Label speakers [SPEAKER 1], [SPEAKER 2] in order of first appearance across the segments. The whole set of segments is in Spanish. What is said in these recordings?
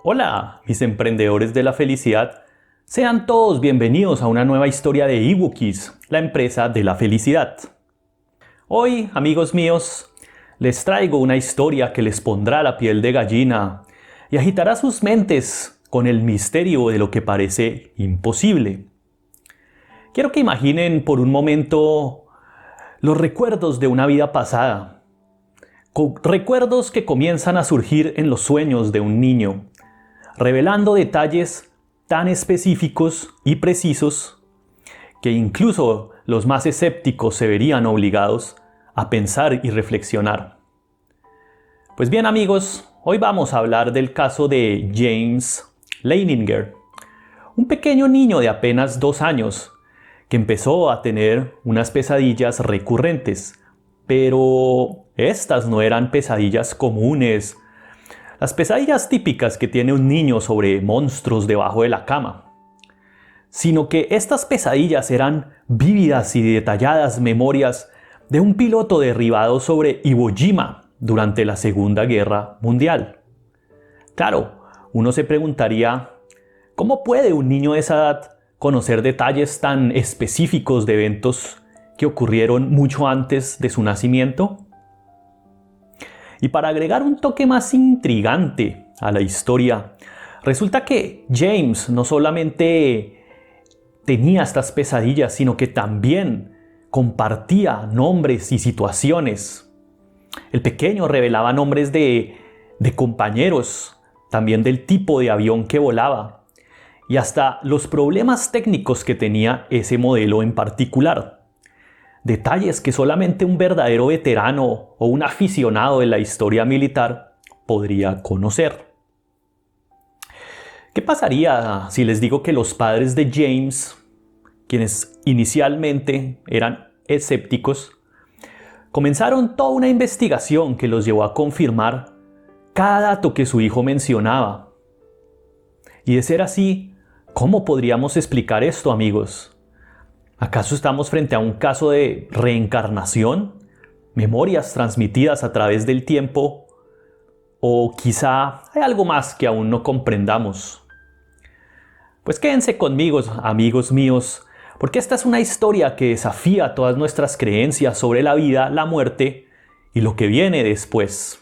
[SPEAKER 1] Hola, mis emprendedores de la felicidad. Sean todos bienvenidos a una nueva historia de eWookies, la empresa de la felicidad. Hoy, amigos míos, les traigo una historia que les pondrá la piel de gallina y agitará sus mentes con el misterio de lo que parece imposible. Quiero que imaginen por un momento los recuerdos de una vida pasada. Recuerdos que comienzan a surgir en los sueños de un niño, revelando detalles tan específicos y precisos que incluso los más escépticos se verían obligados a pensar y reflexionar. Pues bien, amigos, hoy vamos a hablar del caso de James Leininger, un pequeño niño de apenas 2 años que empezó a tener unas pesadillas recurrentes, pero estas no eran pesadillas comunes, las pesadillas típicas que tiene un niño sobre monstruos debajo de la cama, sino que estas pesadillas eran vívidas y detalladas memorias de un piloto derribado sobre Iwo Jima durante la Segunda Guerra Mundial. Claro, uno se preguntaría, ¿cómo puede un niño de esa edad conocer detalles tan específicos de eventos que ocurrieron mucho antes de su nacimiento? Y para agregar un toque más intrigante a la historia, resulta que James no solamente tenía estas pesadillas, sino que también compartía nombres y situaciones. El pequeño revelaba nombres de compañeros, también del tipo de avión que volaba, y hasta los problemas técnicos que tenía ese modelo en particular. Detalles que solamente un verdadero veterano o un aficionado de la historia militar podría conocer. ¿Qué pasaría si les digo que los padres de James, quienes inicialmente eran escépticos, comenzaron toda una investigación que los llevó a confirmar cada dato que su hijo mencionaba? Y de ser así, ¿cómo podríamos explicar esto, amigos? ¿Acaso estamos frente a un caso de reencarnación? ¿Memorias transmitidas a través del tiempo? ¿O quizá hay algo más que aún no comprendamos? Pues quédense conmigo, amigos míos, porque esta es una historia que desafía todas nuestras creencias sobre la vida, la muerte y lo que viene después.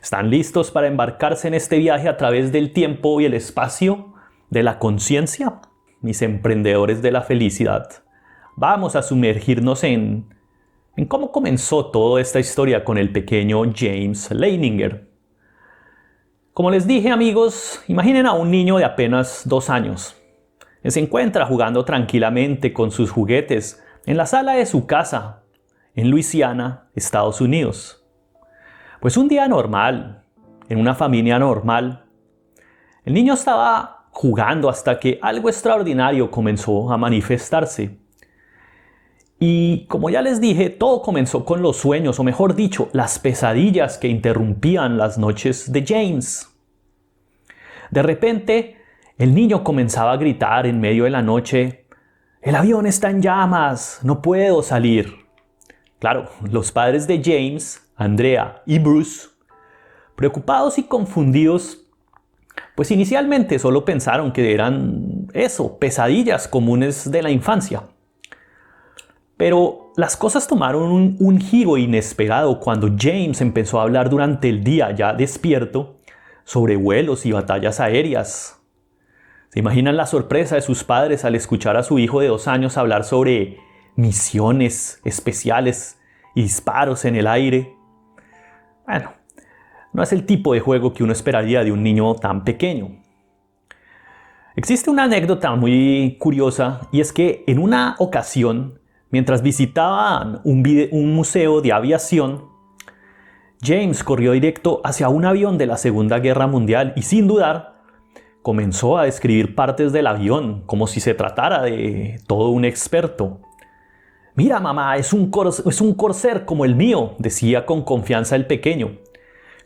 [SPEAKER 1] ¿Están listos para embarcarse en este viaje a través del tiempo y el espacio de la conciencia? Mis emprendedores de la felicidad. Vamos a sumergirnos en cómo comenzó toda esta historia con el pequeño James Leininger. Como les dije, amigos, imaginen a un niño de apenas 2 años. Él se encuentra jugando tranquilamente con sus juguetes en la sala de su casa, en Luisiana, Estados Unidos. Pues un día normal, en una familia normal, el niño estaba jugando hasta que algo extraordinario comenzó a manifestarse. Y como ya les dije, todo comenzó con los sueños, o mejor dicho, las pesadillas que interrumpían las noches de James. De repente, el niño comenzaba a gritar en medio de la noche: «El avión está en llamas, no puedo salir». Claro, los padres de James, Andrea y Bruce, preocupados y confundidos, pues inicialmente solo pensaron que eran pesadillas comunes de la infancia. Pero las cosas tomaron un giro inesperado cuando James empezó a hablar durante el día, ya despierto, sobre vuelos y batallas aéreas. ¿Se imaginan la sorpresa de sus padres al escuchar a su hijo de 2 años hablar sobre misiones especiales y disparos en el aire? Bueno, no es el tipo de juego que uno esperaría de un niño tan pequeño. Existe una anécdota muy curiosa, y es que en una ocasión, mientras visitaban un museo de aviación, James corrió directo hacia un avión de la Segunda Guerra Mundial y sin dudar comenzó a describir partes del avión como si se tratara de todo un experto. «Mira, mamá, es un Corsair como el mío», decía con confianza el pequeño,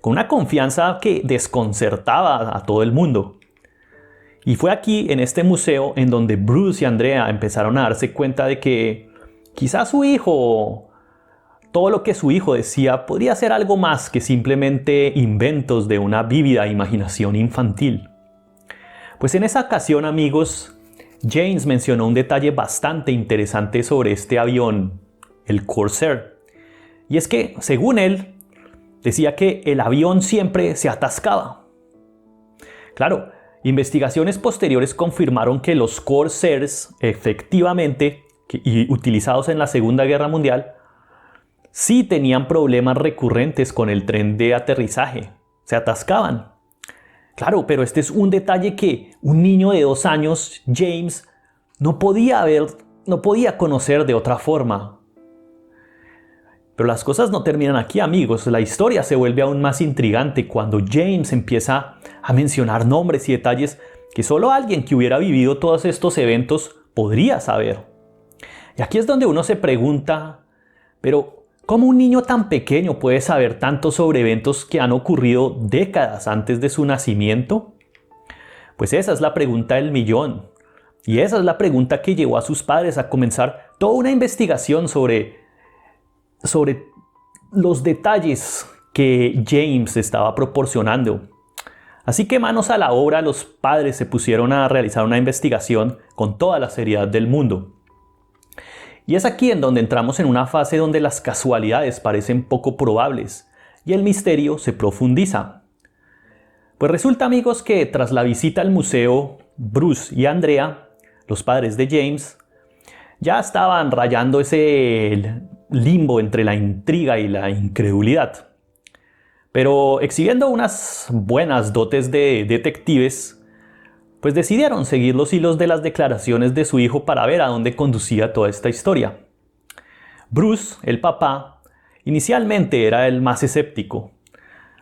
[SPEAKER 1] con una confianza que desconcertaba a todo el mundo. Y fue aquí, en este museo, en donde Bruce y Andrea empezaron a darse cuenta de que quizás todo lo que su hijo decía podría ser algo más que simplemente inventos de una vívida imaginación infantil. Pues en esa ocasión, amigos, James mencionó un detalle bastante interesante sobre este avión, el Corsair. Y es que, según él, decía que el avión siempre se atascaba. Claro, investigaciones posteriores confirmaron que los Corsairs, efectivamente, y utilizados en la Segunda Guerra Mundial, sí tenían problemas recurrentes con el tren de aterrizaje. Se atascaban. Claro, pero este es un detalle que un niño de 2 años, James, no podía conocer de otra forma. Pero las cosas no terminan aquí, amigos. La historia se vuelve aún más intrigante cuando James empieza a mencionar nombres y detalles que solo alguien que hubiera vivido todos estos eventos podría saber. Y aquí es donde uno se pregunta, pero ¿cómo un niño tan pequeño puede saber tanto sobre eventos que han ocurrido décadas antes de su nacimiento? Pues esa es la pregunta del millón. Y esa es la pregunta que llevó a sus padres a comenzar toda una investigación sobre los detalles que James estaba proporcionando. Así que manos a la obra, los padres se pusieron a realizar una investigación con toda la seriedad del mundo. Y es aquí en donde entramos en una fase donde las casualidades parecen poco probables y el misterio se profundiza. Pues resulta, amigos, que tras la visita al museo, Bruce y Andrea, los padres de James, ya estaban rayando ese limbo entre la intriga y la incredulidad. Pero exhibiendo unas buenas dotes de detectives, pues decidieron seguir los hilos de las declaraciones de su hijo para ver a dónde conducía toda esta historia. Bruce, el papá, inicialmente era el más escéptico,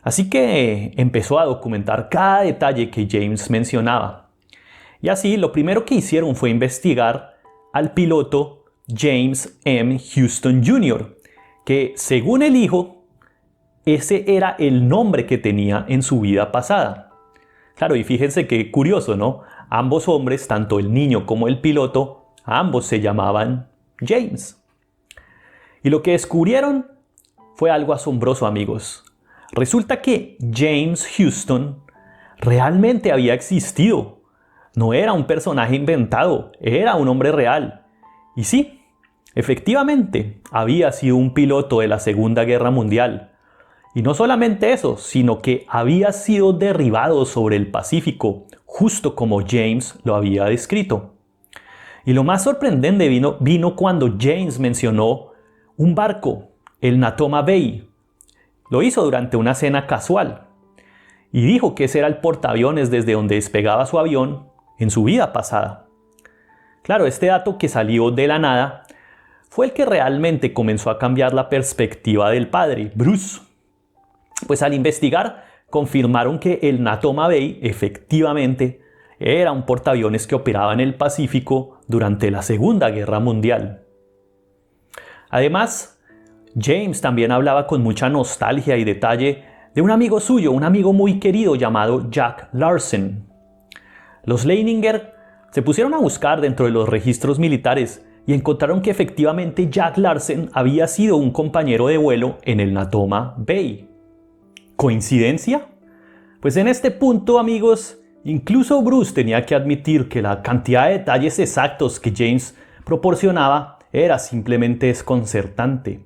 [SPEAKER 1] así que empezó a documentar cada detalle que James mencionaba. Y así, lo primero que hicieron fue investigar al piloto James M. Houston Jr., que según el hijo, ese era el nombre que tenía en su vida pasada. Claro, y fíjense qué curioso, ¿no? Ambos hombres, tanto el niño como el piloto, ambos se llamaban James. Y lo que descubrieron fue algo asombroso, amigos. Resulta que James Houston realmente había existido. No era un personaje inventado, era un hombre real. Y sí, efectivamente, había sido un piloto de la Segunda Guerra Mundial. Y no solamente eso, sino que había sido derribado sobre el Pacífico, justo como James lo había descrito. Y lo más sorprendente vino cuando James mencionó un barco, el Natoma Bay. Lo hizo durante una cena casual. Y dijo que ese era el portaaviones desde donde despegaba su avión en su vida pasada. Claro, este dato que salió de la nada fue el que realmente comenzó a cambiar la perspectiva del padre, Bruce. Pues al investigar, confirmaron que el Natoma Bay efectivamente era un portaaviones que operaba en el Pacífico durante la Segunda Guerra Mundial. Además, James también hablaba con mucha nostalgia y detalle de un amigo suyo, un amigo muy querido llamado Jack Larsen. Los Leininger se pusieron a buscar dentro de los registros militares y encontraron que efectivamente Jack Larsen había sido un compañero de vuelo en el Natoma Bay. ¿Coincidencia? Pues en este punto, amigos, incluso Bruce tenía que admitir que la cantidad de detalles exactos que James proporcionaba era simplemente desconcertante.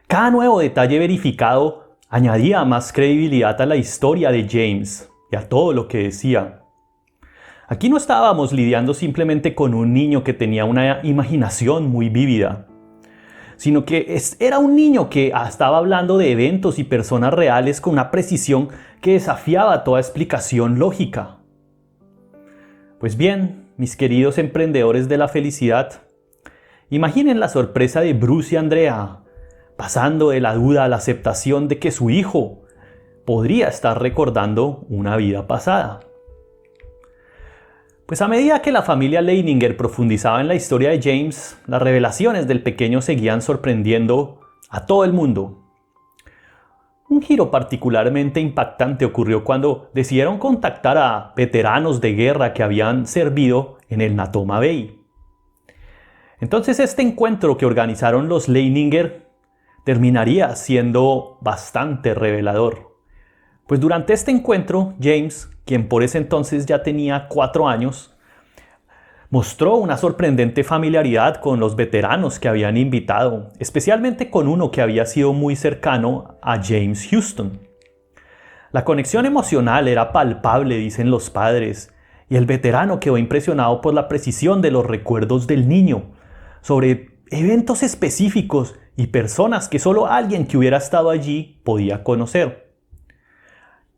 [SPEAKER 1] Cada nuevo detalle verificado añadía más credibilidad a la historia de James y a todo lo que decía. Aquí no estábamos lidiando simplemente con un niño que tenía una imaginación muy vívida, sino que era un niño que estaba hablando de eventos y personas reales con una precisión que desafiaba toda explicación lógica. Pues bien, mis queridos emprendedores de la felicidad, imaginen la sorpresa de Bruce y Andrea, pasando de la duda a la aceptación de que su hijo podría estar recordando una vida pasada. Pues a medida que la familia Leininger profundizaba en la historia de James, las revelaciones del pequeño seguían sorprendiendo a todo el mundo. Un giro particularmente impactante ocurrió cuando decidieron contactar a veteranos de guerra que habían servido en el Natoma Bay. Entonces este encuentro que organizaron los Leininger terminaría siendo bastante revelador, Pues durante este encuentro, James, quien por ese entonces ya tenía 4 años, mostró una sorprendente familiaridad con los veteranos que habían invitado, especialmente con uno que había sido muy cercano a James Houston. La conexión emocional era palpable, dicen los padres, y el veterano quedó impresionado por la precisión de los recuerdos del niño, sobre eventos específicos y personas que solo alguien que hubiera estado allí podía conocer.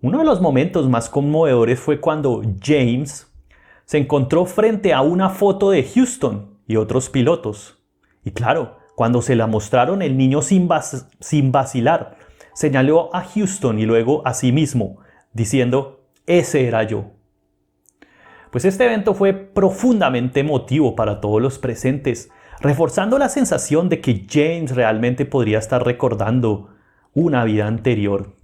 [SPEAKER 1] Uno de los momentos más conmovedores fue cuando James se encontró frente a una foto de Houston y otros pilotos. Y claro, cuando se la mostraron, el niño sin vacilar señaló a Houston y luego a sí mismo, diciendo: ese era yo. Pues este evento fue profundamente emotivo para todos los presentes, reforzando la sensación de que James realmente podría estar recordando una vida anterior.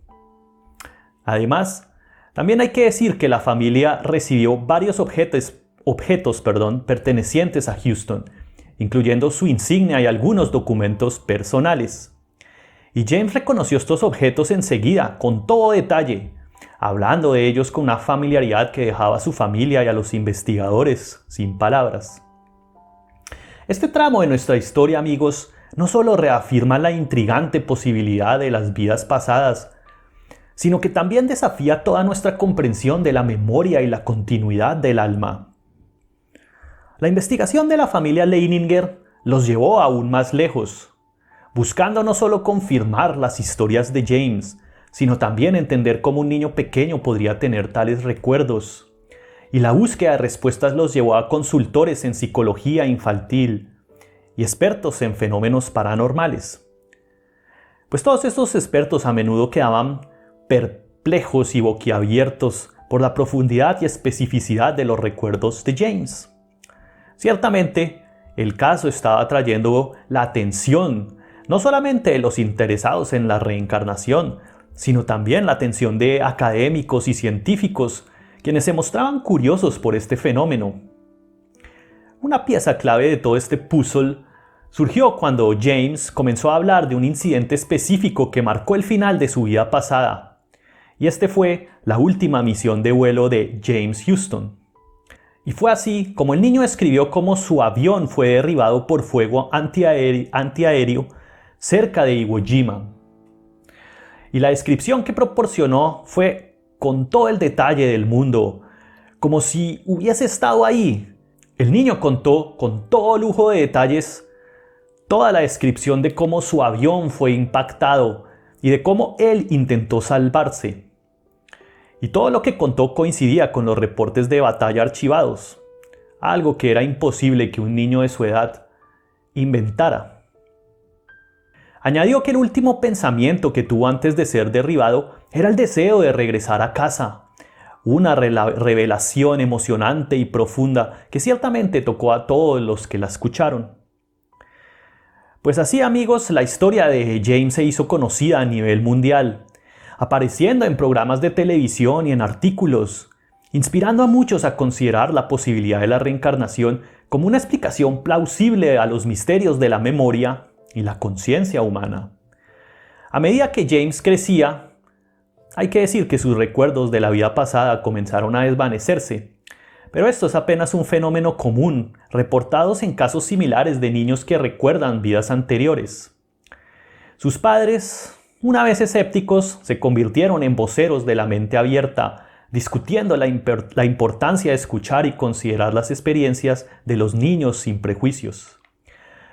[SPEAKER 1] Además, también hay que decir que la familia recibió varios objetos pertenecientes a Houston, incluyendo su insignia y algunos documentos personales. Y James reconoció estos objetos enseguida, con todo detalle, hablando de ellos con una familiaridad que dejaba a su familia y a los investigadores sin palabras. Este tramo de nuestra historia, amigos, no solo reafirma la intrigante posibilidad de las vidas pasadas, sino que también desafía toda nuestra comprensión de la memoria y la continuidad del alma. La investigación de la familia Leininger los llevó aún más lejos, buscando no solo confirmar las historias de James, sino también entender cómo un niño pequeño podría tener tales recuerdos. Y la búsqueda de respuestas los llevó a consultores en psicología infantil y expertos en fenómenos paranormales. Pues todos estos expertos a menudo quedaban perplejos y boquiabiertos por la profundidad y especificidad de los recuerdos de James. Ciertamente, el caso estaba atrayendo la atención no solamente de los interesados en la reencarnación, sino también la atención de académicos y científicos, quienes se mostraban curiosos por este fenómeno. Una pieza clave de todo este puzzle surgió cuando James comenzó a hablar de un incidente específico que marcó el final de su vida pasada. Y este fue la última misión de vuelo de James Houston. Y fue así como el niño escribió cómo su avión fue derribado por fuego antiaéreo cerca de Iwo Jima. Y la descripción que proporcionó fue con todo el detalle del mundo, como si hubiese estado ahí. El niño contó con todo lujo de detalles toda la descripción de cómo su avión fue impactado y de cómo él intentó salvarse. Y todo lo que contó coincidía con los reportes de batalla archivados, algo que era imposible que un niño de su edad inventara. Añadió que el último pensamiento que tuvo antes de ser derribado era el deseo de regresar a casa, una revelación emocionante y profunda que ciertamente tocó a todos los que la escucharon. Pues así, amigos, la historia de James se hizo conocida a nivel mundial, apareciendo en programas de televisión y en artículos, inspirando a muchos a considerar la posibilidad de la reencarnación como una explicación plausible a los misterios de la memoria y la conciencia humana. A medida que James crecía, hay que decir que sus recuerdos de la vida pasada comenzaron a desvanecerse, pero esto es apenas un fenómeno común, reportados en casos similares de niños que recuerdan vidas anteriores. Sus padres, una vez escépticos, se convirtieron en voceros de la mente abierta, discutiendo la importancia de escuchar y considerar las experiencias de los niños sin prejuicios.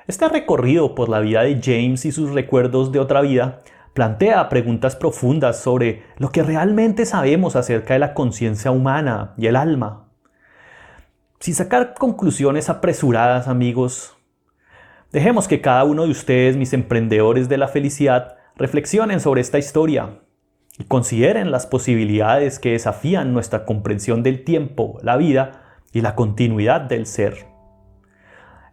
[SPEAKER 1] Este recorrido por la vida de James y sus recuerdos de otra vida plantea preguntas profundas sobre lo que realmente sabemos acerca de la conciencia humana y el alma. Sin sacar conclusiones apresuradas, amigos, dejemos que cada uno de ustedes, mis emprendedores de la felicidad, reflexionen sobre esta historia y consideren las posibilidades que desafían nuestra comprensión del tiempo, la vida y la continuidad del ser.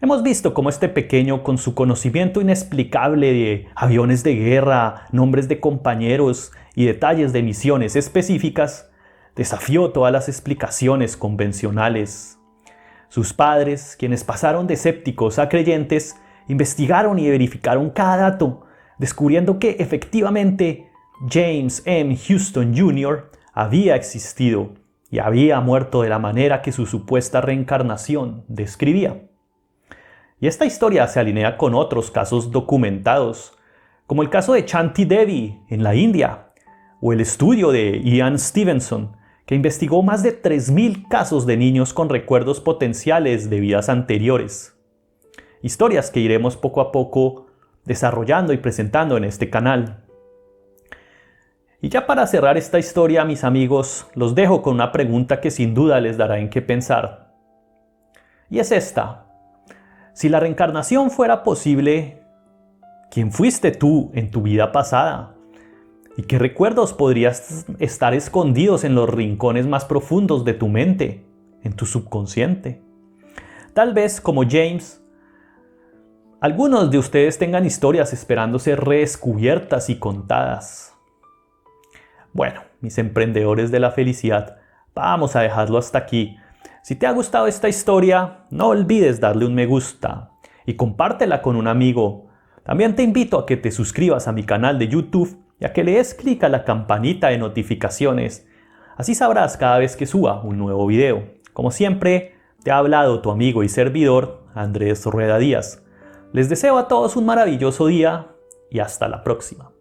[SPEAKER 1] Hemos visto cómo este pequeño, con su conocimiento inexplicable de aviones de guerra, nombres de compañeros y detalles de misiones específicas, desafió todas las explicaciones convencionales. Sus padres, quienes pasaron de escépticos a creyentes, investigaron y verificaron cada dato, descubriendo que efectivamente James M. Houston Jr. había existido y había muerto de la manera que su supuesta reencarnación describía. Y esta historia se alinea con otros casos documentados, como el caso de Chanti Devi en la India, o el estudio de Ian Stevenson, que investigó más de 3.000 casos de niños con recuerdos potenciales de vidas anteriores. Historias que iremos poco a poco desarrollando y presentando en este canal. Y ya para cerrar esta historia, mis amigos, los dejo con una pregunta que sin duda les dará en qué pensar. Y es esta: si la reencarnación fuera posible, ¿quién fuiste tú en tu vida pasada? ¿Y qué recuerdos podrías estar escondidos en los rincones más profundos de tu mente, en tu subconsciente? Tal vez, como James, algunos de ustedes tengan historias esperando ser redescubiertas y contadas. Bueno, mis emprendedores de la felicidad, vamos a dejarlo hasta aquí. Si te ha gustado esta historia, no olvides darle un me gusta y compártela con un amigo. También te invito a que te suscribas a mi canal de YouTube y a que le des clic a la campanita de notificaciones. Así sabrás cada vez que suba un nuevo video. Como siempre, te ha hablado tu amigo y servidor, Andrés Rueda Díaz. Les deseo a todos un maravilloso día y hasta la próxima.